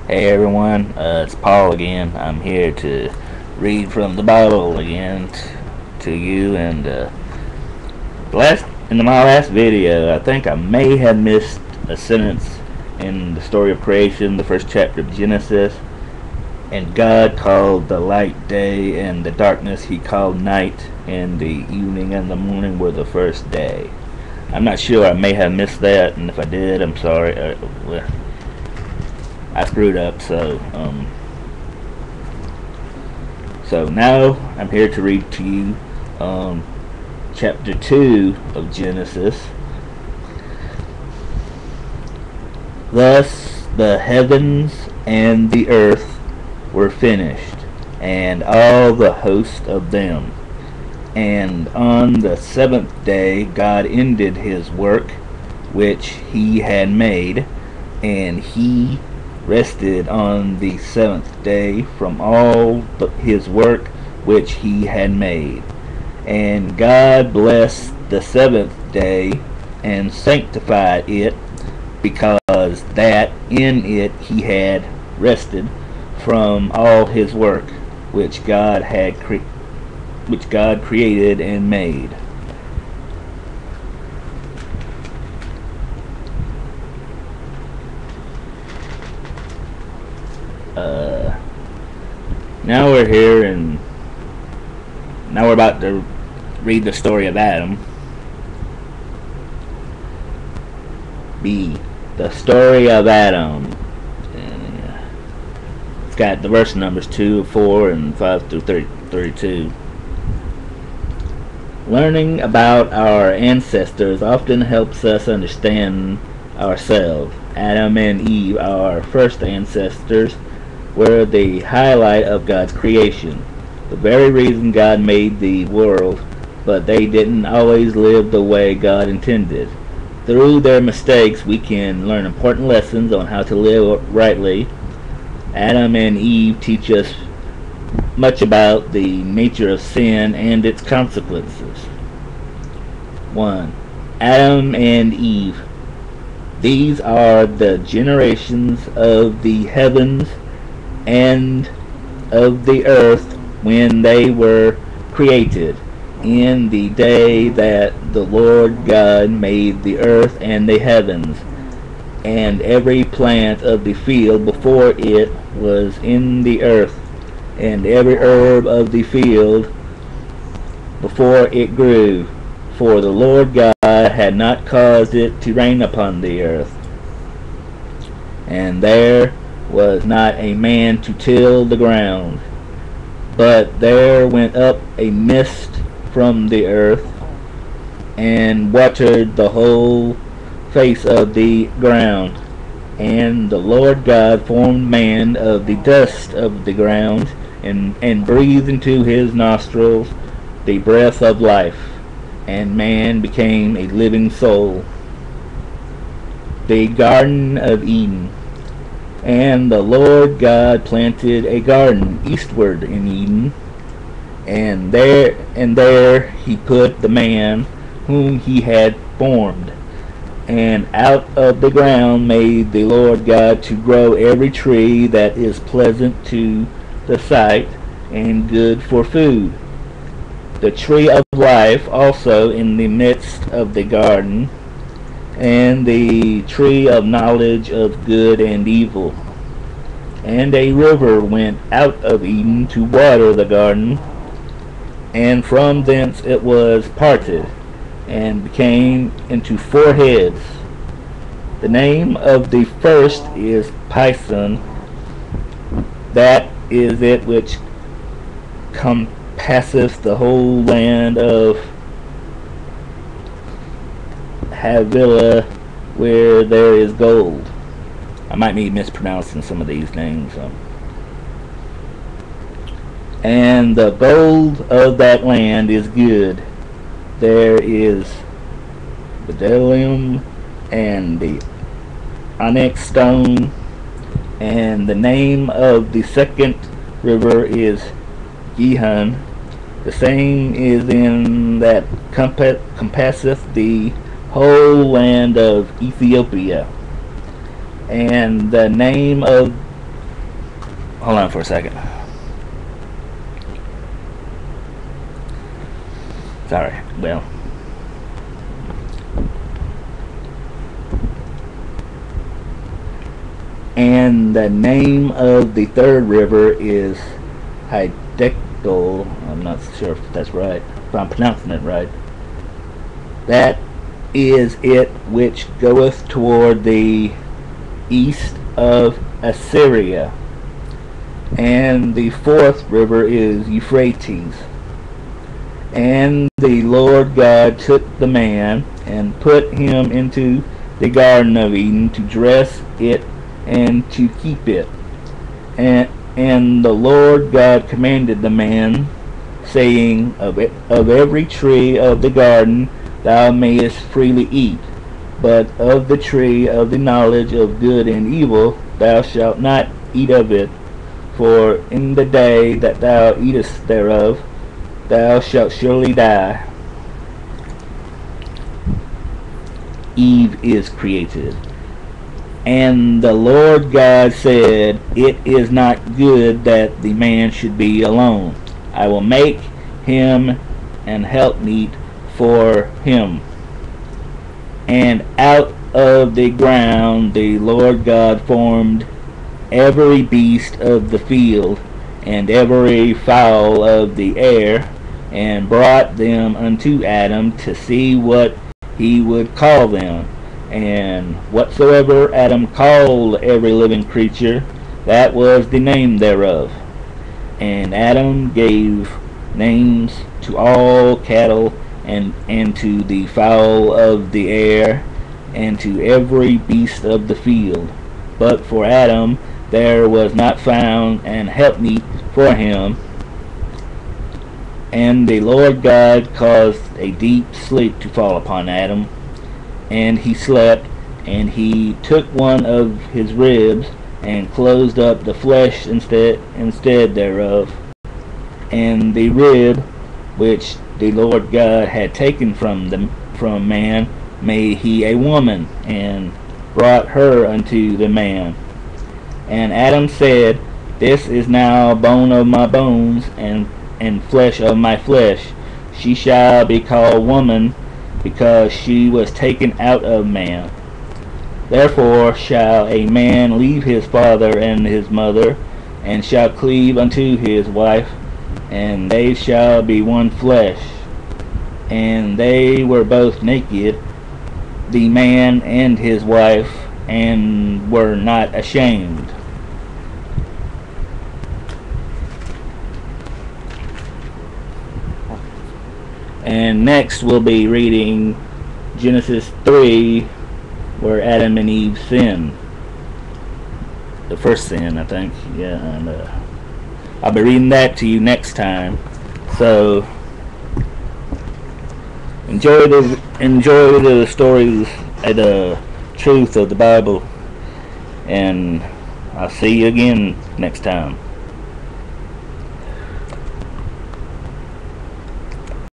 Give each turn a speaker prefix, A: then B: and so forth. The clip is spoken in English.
A: Hey everyone, it's Paul again. I'm here to read from the Bible again to you. And in my last video, I think I may have missed a sentence in the story of creation, the first chapter of Genesis. And God called the light day, and the darkness He called night, and the evening and the morning were the first day. I'm not sure. I may have missed that, and if I did, I'm sorry. I screwed up, so now I'm here to read to you chapter 2 of Genesis. Thus the heavens and the earth were finished, and all the host of them. And on the seventh day God ended His work which He had made, and He rested on the seventh day from all His work which He had made. And God blessed the seventh day and sanctified it, because that in it He had rested from all His work which God created and made. Now we're here, and now we're about to read the story of Adam. B. The story of Adam. It's got the verse numbers 2, 4, and 5 through 32. Learning about our ancestors often helps us understand ourselves. Adam and Eve, our first ancestors, were the highlight of God's creation, the very reason God made the world, but they didn't always live the way God intended. Through their mistakes, we can learn important lessons on how to live rightly. Adam and Eve teach us much about the nature of sin and its consequences. 1. Adam and Eve. These are the generations of the heavens and of the earth when they were created, in the day that the Lord God made the earth and the heavens, and every plant of the field before it was in the earth, and every herb of the field before it grew, for the Lord God had not caused it to rain upon the earth. And there was not a man to till the ground, but there went up a mist from the earth, and watered the whole face of the ground. And the Lord God formed man of the dust of the ground, and breathed into his nostrils the breath of life, and man became a living soul. The Garden of Eden. And the Lord God planted a garden eastward in Eden, and there He put the man whom He had formed. And out of the ground made the Lord God to grow every tree that is pleasant to the sight and good for food, the tree of life also in the midst of the garden, and the tree of knowledge of good and evil. And a river went out of Eden to water the garden, and from thence it was parted, and became into 4 heads. The name of the first is Pison, that is it which compasseth the whole land of Havilah, where there is gold. I might be mispronouncing some of these names. And the gold of that land is good. There is bdellium and the onyx stone. And the name of the second river is Gihon. The same is in that compasseth the whole land of Ethiopia. And the name of hold on for a second. Sorry. Well, and the name of the third river is Hiddekel. I'm not sure if that's right, if I'm pronouncing it right. That is it which goeth toward the east of Assyria. And the fourth river is Euphrates. And the Lord God took the man and put him into the Garden of Eden to dress it and to keep it. And the Lord God commanded the man, saying, of every tree of the garden thou mayest freely eat, but of the tree of the knowledge of good and evil thou shalt not eat of it, for in the day that thou eatest thereof thou shalt surely die. Eve is created. And the Lord God said, it is not good that the man should be alone. I will make him an helpmeet for him. And out of the ground the Lord God formed every beast of the field, and every fowl of the air, and brought them unto Adam to see what he would call them. And whatsoever Adam called every living creature, that was the name thereof. And Adam gave names to all cattle, and to the fowl of the air, and to every beast of the field. But for Adam there was not found an helpmeet for him. And the Lord God caused a deep sleep to fall upon Adam, and he slept, and he took one of his ribs, and closed up the flesh instead thereof. And the rib which the Lord God had taken from man made he a woman, and brought her unto the man. And Adam said, this is now bone of my bones, and flesh of my flesh. She shall be called woman, because she was taken out of man. Therefore shall a man leave his father and his mother, and shall cleave unto his wife, and they shall be one flesh. And they were both naked, the man and his wife, and were not ashamed. And next we'll be reading Genesis 3, where Adam and Eve sin. The first sin, I think. Yeah, and I'll be reading that to you next time. So enjoy the stories and the truth of the Bible, and I'll see you again next time.